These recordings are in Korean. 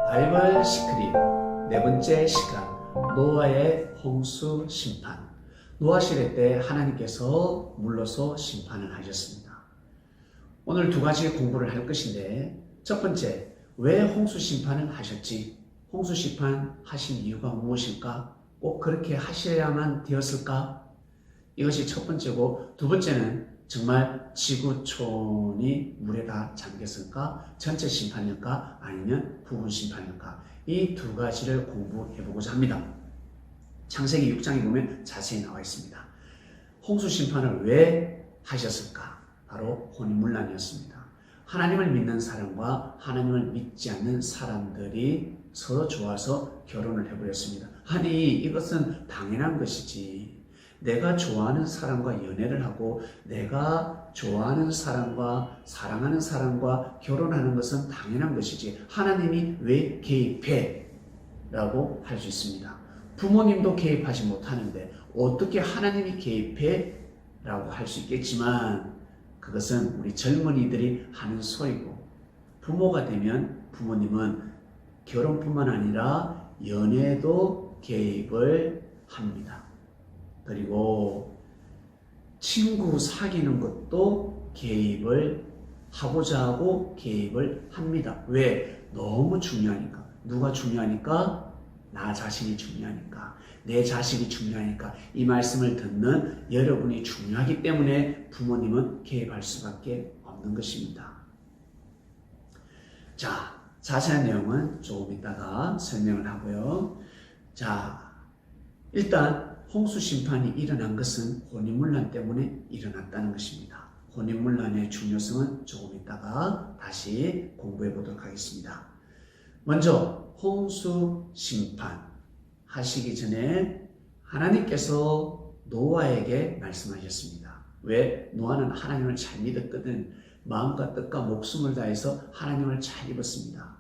바이블 시크릿 네 번째 시간, 노아의 홍수 심판. 노아 시대 때 하나님께서 물러서 심판을 하셨습니다. 오늘 두 가지 공부를 할 것인데, 첫 번째, 왜 홍수 심판을 하셨지? 홍수 심판 하신 이유가 무엇일까? 꼭 그렇게 하셔야만 되었을까? 이것이 첫 번째고, 두 번째는 정말 지구촌이 물에 다 잠겼을까? 전체 심판일까? 아니면 부분 심판일까? 이 두 가지를 공부해 보고자 합니다. 창세기 6장에 보면 자세히 나와 있습니다. 홍수 심판을 왜 하셨을까? 바로 혼인문란이었습니다. 하나님을 믿는 사람과 하나님을 믿지 않는 사람들이 서로 좋아서 결혼을 해버렸습니다. 아니, 이것은 당연한 것이지. 내가 좋아하는 사람과 연애를 하고 내가 좋아하는 사람과 사랑하는 사람과 결혼하는 것은 당연한 것이지 하나님이 왜 개입해? 라고 할 수 있습니다. 부모님도 개입하지 못하는데 어떻게 하나님이 개입해? 라고 할 수 있겠지만 그것은 우리 젊은이들이 하는 소리고, 부모가 되면 부모님은 결혼뿐만 아니라 연애도 개입을 합니다. 그리고 친구 사귀는 것도 개입을 하고자 하고 개입을 합니다. 왜? 너무 중요하니까. 누가 중요하니까? 나 자신이 중요하니까. 내 자식이 중요하니까. 이 말씀을 듣는 여러분이 중요하기 때문에 부모님은 개입할 수밖에 없는 것입니다. 자, 자세한 내용은 조금 이따가 설명을 하고요. 자, 일단 홍수 심판이 일어난 것은 혼인문란 때문에 일어났다는 것입니다. 혼인문란의 중요성은 조금 이따가 다시 공부해 보도록 하겠습니다. 먼저 홍수 심판 하시기 전에 하나님께서 노아에게 말씀하셨습니다. 왜? 노아는 하나님을 잘 믿었거든. 마음과 뜻과 목숨을 다해서 하나님을 잘 입었습니다.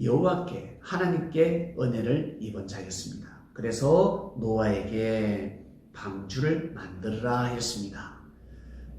여호와께 하나님께 은혜를 입은 자였습니다. 그래서 노아에게 방주를 만들어라 하였습니다.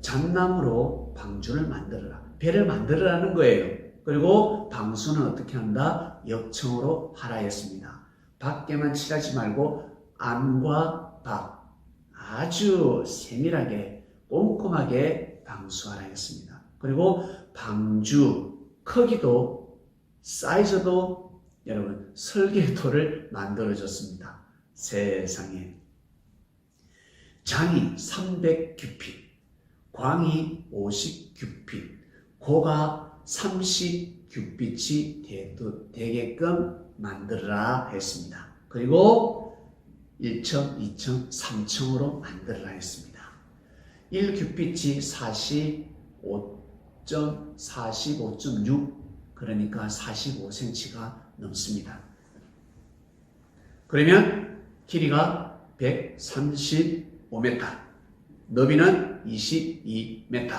잣나무로 방주를 만들어라. 배를 만들어라는 거예요. 그리고 방수는 어떻게 한다? 역청으로 하라 했습니다. 밖에만 칠하지 말고 안과 밖 아주 세밀하게 꼼꼼하게 방수하라 했습니다. 그리고 방주 크기도 사이즈도 여러분 설계도를 만들어줬습니다. 세상에. 장이 300규핏, 광이 50규핏, 고가 30규빗이 되게끔 만들어라 했습니다. 그리고 1층, 2층, 3층으로 만들어라 했습니다. 1규빗이 45.6 그러니까 45cm가 넘습니다. 그러면 길이가 135m, 너비는 22m,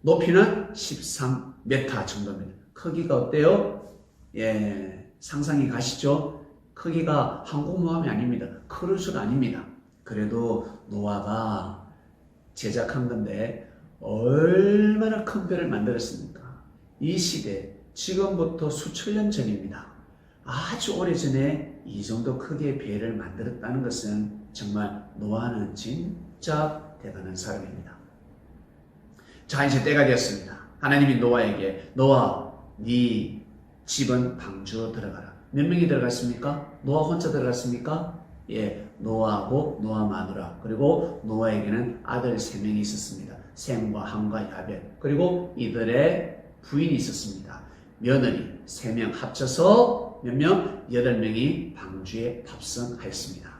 높이는 13m 정도입니다. 크기가 어때요? 예, 상상이 가시죠? 크기가 항공모함이 아닙니다. 크루즈가 아닙니다. 그래도 노아가 제작한 건데 얼마나 큰 배를 만들었습니까? 이 시대, 지금부터 수천 년 전입니다. 아주 오래전에 이 정도 크기의 배를 만들었다는 것은 정말 노아는 진짜 대단한 사람입니다. 자, 이제 때가 되었습니다. 하나님이 노아에게 노아, 네 집은 방주로 들어가라. 몇 명이 들어갔습니까? 노아 혼자 들어갔습니까? 예, 노아하고 노아 마누라, 그리고 노아에게는 아들 3명이 있었습니다. 셈과 함과 야벳, 그리고 이들의 부인이 있었습니다. 며느리 3명 합쳐서 몇 명? 8명이 방주에 탑승하였습니다.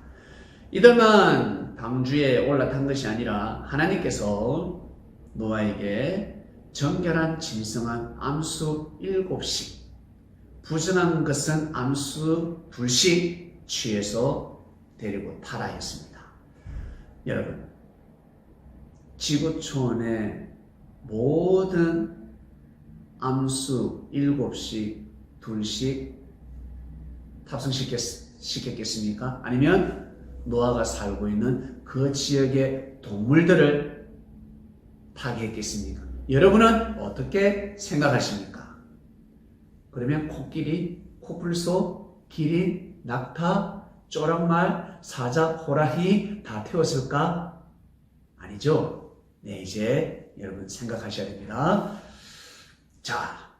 이들만 방주에 올라탄 것이 아니라 하나님께서 노아에게 정결한 진성한 암수 7씩, 부정한 것은 암수 2씩 취해서 데리고 타라 했습니다. 여러분, 지구촌의 모든 암수 7씩, 2씩 탑승시켰겠습니까? 아니면 노아가 살고 있는 그 지역의 동물들을 타게 했겠습니까? 여러분은 어떻게 생각하십니까? 그러면 코끼리, 코뿔소, 기린, 낙타, 쪼랑말, 사자, 호랑이 다 태웠을까? 아니죠. 네, 이제 여러분 생각하셔야 됩니다. 자,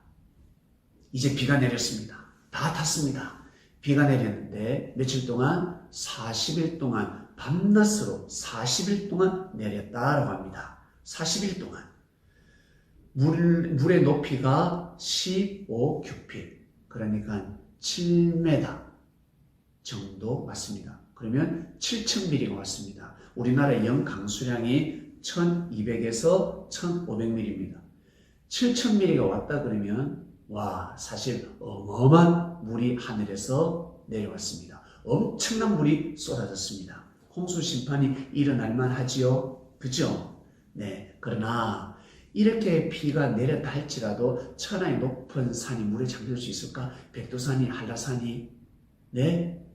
이제 비가 내렸습니다. 다 탔습니다. 비가 내렸는데 며칠 동안 40일 동안 밤낮으로 40일 동안 내렸다라고 합니다. 40일 동안 물의 높이가 15규필, 그러니까 7m 정도 맞습니다. 그러면 7,000mm가 왔습니다. 우리나라 영강수량이 1200에서 1500mm입니다. 7,000mm가 왔다 그러면 와, 사실 어마어마한 물이 하늘에서 내려왔습니다. 엄청난 물이 쏟아졌습니다. 홍수 심판이 일어날만 하지요. 그죠? 네. 그러나 이렇게 비가 내렸다 할지라도 천하의 높은 산이 물에 잠길 수 있을까? 백두산이, 한라산이, 네?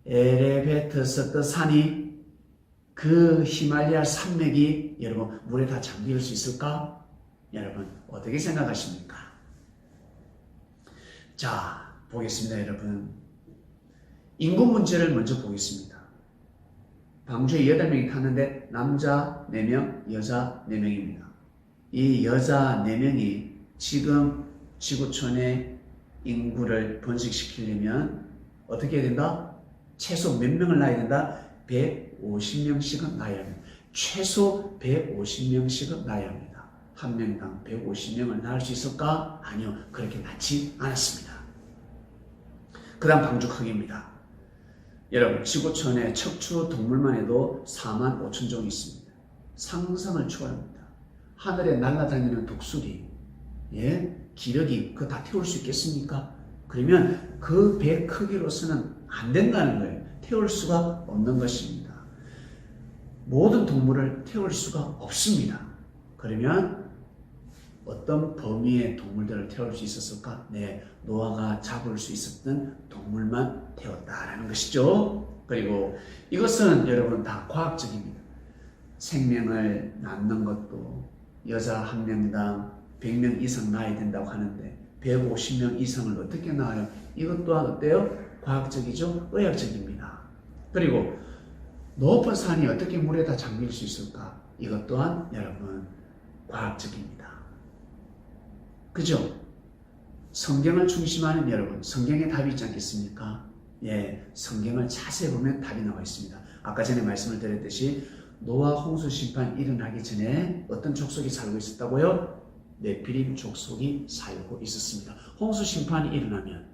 에레베트스트 산이, 그 히말라야 산맥이 여러분 물에 다 잠길 수 있을까? 여러분 어떻게 생각하십니까? 자, 보겠습니다. 여러분 인구 문제를 먼저 보겠습니다. 방주에 8명이 탔는데 남자 4명, 여자 4명입니다. 이 여자 4명이 지금 지구촌의 인구를 번식시키려면 어떻게 해야 된다? 최소 몇 명을 낳아야 된다? 150명씩은 낳아야 합니다. 최소 150명씩은 낳아야 합니다. 한 명당 150명을 낳을 수 있을까? 아니요. 그렇게 낳지 않았습니다. 그 다음 방주 크기입니다. 여러분 지구촌의 척추 동물만 해도 45,000종이 있습니다. 상상을 초월합니다. 하늘에 날아다니는 독수리, 예? 기러기 그거 다 태울 수 있겠습니까? 그러면 그 배 크기로서는 안 된다는 거예요. 태울 수가 없는 것입니다. 모든 동물을 태울 수가 없습니다. 그러면 어떤 범위의 동물들을 태울 수 있었을까? 네, 노아가 잡을 수 있었던 동물만 태웠다라는 것이죠. 그리고 이것은 여러분 다 과학적입니다. 생명을 낳는 것도 여자 한 명당 100명 이상 낳아야 된다고 하는데 150명 이상을 어떻게 낳아요? 이것 또한 어때요? 과학적이죠? 의학적입니다. 그리고 높은 산이 어떻게 물에다 잠길 수 있을까? 이것 또한 여러분 과학적입니다. 그죠? 성경을 중심하는 여러분, 성경에 답이 있지 않겠습니까? 예, 성경을 자세히 보면 답이 나와 있습니다. 아까 전에 말씀을 드렸듯이 노아 홍수 심판 일어나기 전에 어떤 족속이 살고 있었다고요? 네피림 족속이 살고 있었습니다. 홍수 심판이 일어나면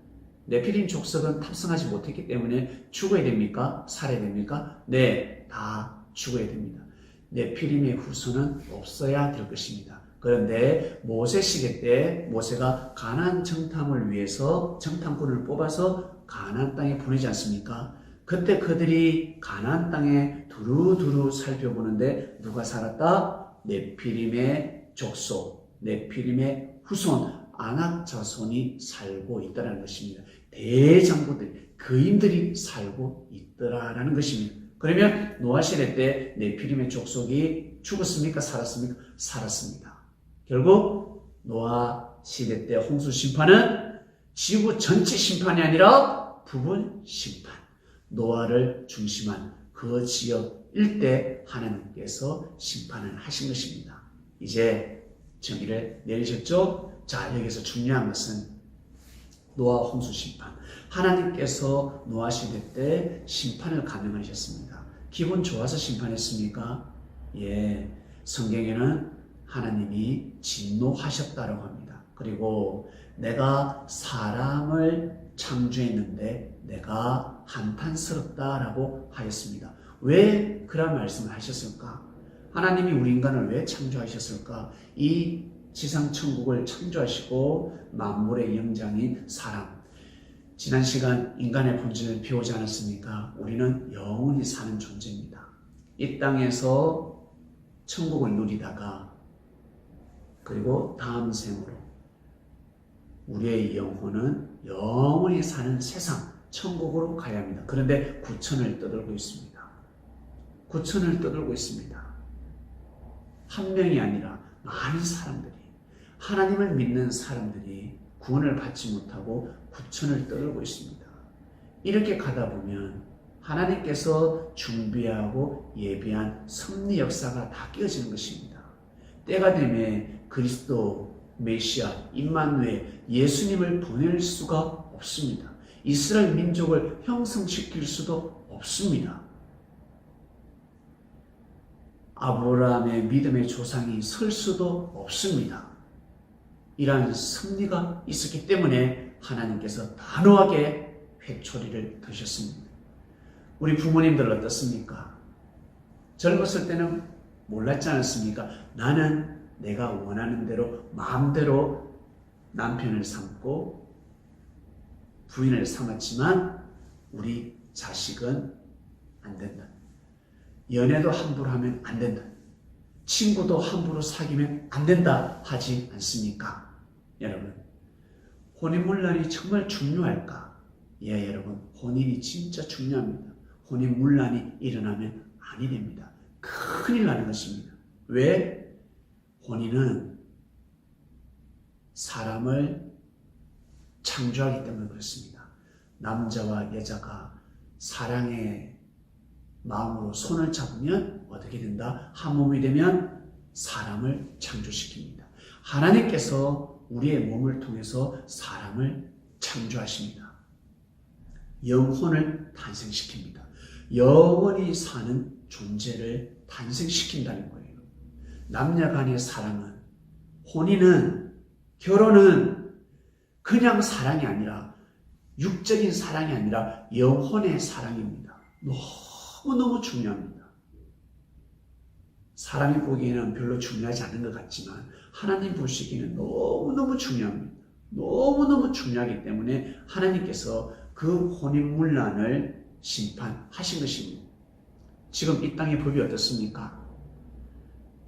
네피림 족속은 탑승하지 못했기 때문에 죽어야 됩니까? 살아야 됩니까? 네, 다 죽어야 됩니다. 네피림의 후손은 없어야 될 것입니다. 그런데 모세 시대 때 모세가 가나안 정탐을 위해서 정탐꾼을 뽑아서 가나안 땅에 보내지 않습니까? 그때 그들이 가나안 땅에 두루두루 살펴보는데 누가 살았다? 네피림의 족속, 네피림의 후손, 아낙 자손이 살고 있다는 것입니다. 대장부들, 거인들이 살고 있더라라는 것입니다. 그러면 노아 시대 때 네피림의 족속이 죽었습니까? 살았습니까? 살았습니다. 결국 노아 시대 때 홍수 심판은 지구 전체 심판이 아니라 부분 심판, 노아를 중심한 그 지역 일대 하나님께서 심판을 하신 것입니다. 이제 정의를 내리셨죠? 자, 여기서 중요한 것은 노아 홍수 심판. 하나님께서 노아 시대 때 심판을 감행하셨습니다. 기분 좋아서 심판했습니까? 예, 성경에는 하나님이 진노하셨다고 합니다. 그리고 내가 사람을 창조했는데 내가 한탄스럽다라고 하였습니다. 왜 그런 말씀을 하셨을까? 하나님이 우리 인간을 왜 창조하셨을까? 이 지상 천국을 창조하시고 만물의 영장인 사람. 지난 시간 인간의 본질을 배우지 않았습니까? 우리는 영원히 사는 존재입니다. 이 땅에서 천국을 누리다가 그리고 다음 생으로 우리의 영혼은 영원히 사는 세상, 천국으로 가야 합니다. 그런데 구천을 떠들고 있습니다. 구천을 떠들고 있습니다. 한 명이 아니라 많은 사람들이 하나님을 믿는 사람들이 구원을 받지 못하고 구천을 떠들고 있습니다. 이렇게 가다 보면 하나님께서 준비하고 예비한 섭리 역사가 다 깨어지는 것입니다. 때가 되면 그리스도, 메시아, 임마누엘, 예수님을 보낼 수가 없습니다. 이스라엘 민족을 형성시킬 수도 없습니다. 아브라함의 믿음의 조상이 설 수도 없습니다. 이러한 섭리가 있었기 때문에 하나님께서 단호하게 회초리를 드셨습니다. 우리 부모님들 어떻습니까? 젊었을 때는 몰랐지 않습니까? 나는 내가 원하는 대로 마음대로 남편을 삼고 부인을 삼았지만 우리 자식은 안 된다. 연애도 함부로 하면 안 된다. 친구도 함부로 사귀면 안 된다 하지 않습니까? 여러분, 혼인문란이 정말 중요할까? 예, 여러분, 혼인이 진짜 중요합니다. 혼인문란이 일어나면 아니 됩니다. 큰일 나는 것입니다. 왜? 혼인은 사람을 창조하기 때문에 그렇습니다. 남자와 여자가 사랑의 마음으로 손을 잡으면 어떻게 된다? 한 몸이 되면 사람을 창조시킵니다. 하나님께서 우리의 몸을 통해서 사람을 창조하십니다. 영혼을 탄생시킵니다. 영원히 사는 존재를 탄생시킨다는 거예요. 남녀 간의 사랑은, 혼인은, 결혼은 그냥 사랑이 아니라 육적인 사랑이 아니라 영혼의 사랑입니다. 너무너무 중요합니다. 사람이 보기에는 별로 중요하지 않은 것 같지만 하나님 보시기에는 너무너무 중요합니다. 너무너무 중요하기 때문에 하나님께서 그 혼인문란을 심판하신 것입니다. 지금 이 땅의 법이 어떻습니까?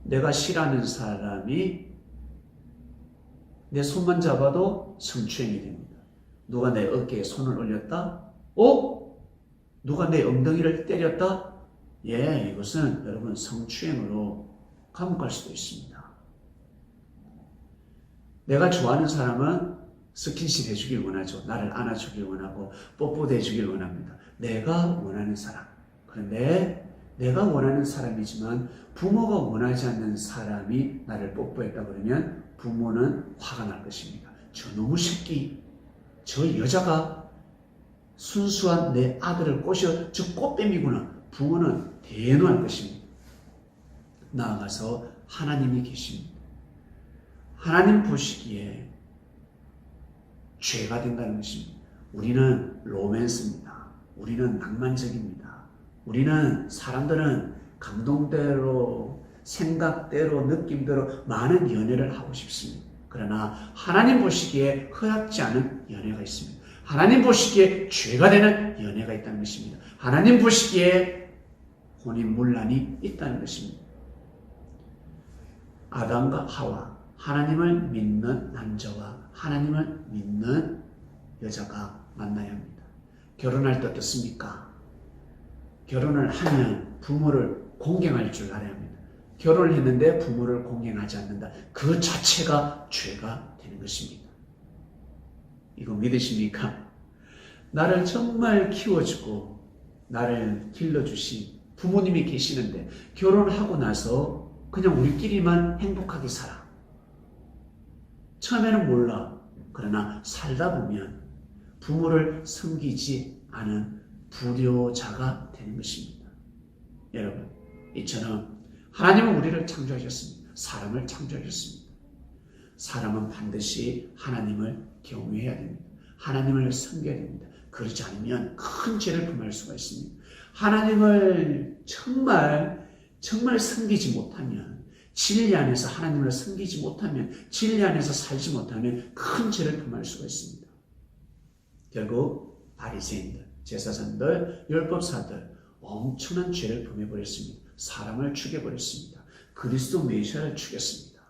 내가 싫어하는 사람이 내 손만 잡아도 성추행이 됩니다. 누가 내 어깨에 손을 올렸다? 누가 내 엉덩이를 때렸다? 예, 이것은 여러분 성추행으로 감옥 갈 수도 있습니다. 내가 좋아하는 사람은 스킨십 해주길 원하죠. 나를 안아주길 원하고 뽀뽀도 해주길 원합니다. 내가 원하는 사람. 그런데 내가 원하는 사람이지만 부모가 원하지 않는 사람이 나를 뽀뽀했다 그러면 부모는 화가 날 것입니다. 저놈의 새끼, 저 여자가 순수한 내 아들을 꼬셔 저 꽃뱀이구나. 부모는 대노할 것입니다. 나아가서 하나님이 계십니다. 하나님 보시기에 죄가 된다는 것입니다. 우리는 로맨스입니다. 우리는 낭만적입니다. 우리는 사람들은 감동대로, 생각대로, 느낌대로 많은 연애를 하고 싶습니다. 그러나 하나님 보시기에 허락지 않은 연애가 있습니다. 하나님 보시기에 죄가 되는 연애가 있다는 것입니다. 하나님 보시기에 혼인문란이 있다는 것입니다. 아담과 하와, 하나님을 믿는 남자와 하나님을 믿는 여자가 만나야 합니다. 결혼할 때 어떻습니까? 결혼을 하면 부모를 공경할 줄 알아야 합니다. 결혼을 했는데 부모를 공경하지 않는다. 그 자체가 죄가 되는 것입니다. 이거 믿으십니까? 나를 정말 키워주고 나를 길러주신 부모님이 계시는데 결혼하고 나서 그냥 우리끼리만 행복하게 살아. 처음에는 몰라. 그러나 살다 보면 부모를 섬기지 않은 불효자가 되는 것입니다. 여러분, 이처럼 하나님은 우리를 창조하셨습니다. 사람을 창조하셨습니다. 사람은 반드시 하나님을 경외해야 됩니다. 하나님을 섬겨야 됩니다. 그렇지 않으면 큰 죄를 범할 수가 있습니다. 하나님을 정말 섬기지 못하면, 진리 안에서 하나님을 섬기지 못하면, 진리 안에서 살지 못하면 큰 죄를 범할 수가 있습니다. 결국 바리새인들, 제사장들, 율법사들 엄청난 죄를 범해버렸습니다. 사람을 죽여버렸습니다. 그리스도 메시아를 죽였습니다.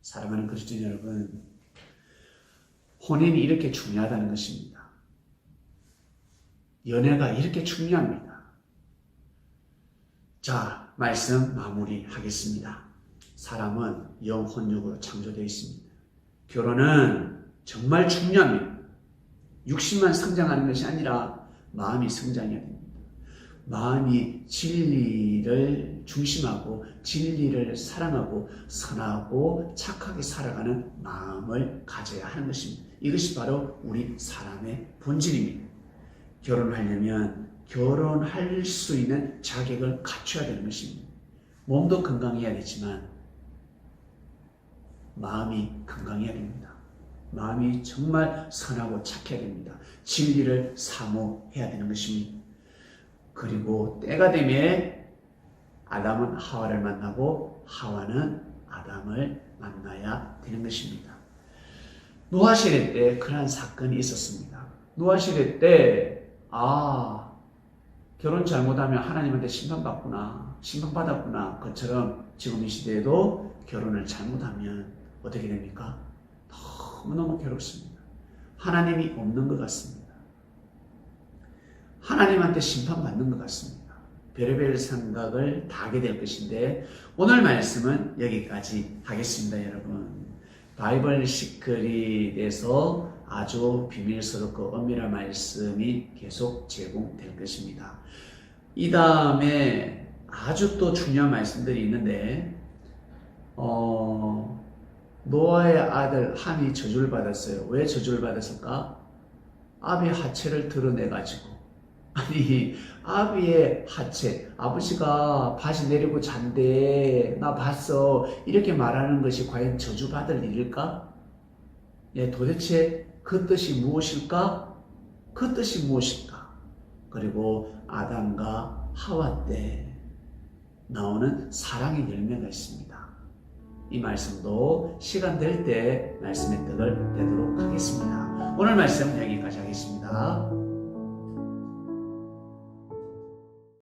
사랑하는 그리스도인 여러분, 혼인이 이렇게 중요하다는 것입니다. 연애가 이렇게 중요합니다. 자, 말씀 마무리하겠습니다. 사람은 영혼육으로 창조되어 있습니다. 결혼은 정말 중요합니다. 육신만 성장하는 것이 아니라 마음이 성장해야 됩니다. 마음이 진리를 중심하고 진리를 사랑하고 선하고 착하게 살아가는 마음을 가져야 하는 것입니다. 이것이 바로 우리 사람의 본질입니다. 결혼하려면 결혼할 수 있는 자격을 갖춰야 되는 것입니다. 몸도 건강해야 되지만 마음이 건강해야 됩니다. 마음이 정말 선하고 착해야 됩니다. 진리를 사모해야 되는 것입니다. 그리고 때가 되면 아담은 하와를 만나고 하와는 아담을 만나야 되는 것입니다. 노아 시대 때 그러한 사건이 있었습니다. 노아 시대 때 결혼 잘못하면 하나님한테 심판받았구나. 그처럼 지금 이 시대에도 결혼을 잘못하면 어떻게 됩니까? 너무너무 괴롭습니다. 하나님이 없는 것 같습니다. 하나님한테 심판받는 것 같습니다. 별의별 생각을 다 하게 될 것인데 오늘 말씀은 여기까지 하겠습니다. 여러분, 바이블 시크릿에서 아주 비밀스럽고 엄밀한 말씀이 계속 제공될 것입니다. 이 다음에 아주 또 중요한 말씀들이 있는데 노아의 아들 함이 저주를 받았어요. 왜 저주를 받았을까? 아비의 하체를 드러내가지고 아비의 하체, 아버지가 바지 내리고 잔대 나 봤어 이렇게 말하는 것이 과연 저주받을 일일까? 도대체 그 뜻이 무엇일까? 그 뜻이 무엇일까? 그리고 아담과 하와 때 나오는 사랑의 열매가 있습니다. 이 말씀도 시간 될 때 말씀의 뜻을 내도록 하겠습니다. 오늘 말씀 여기까지 하겠습니다.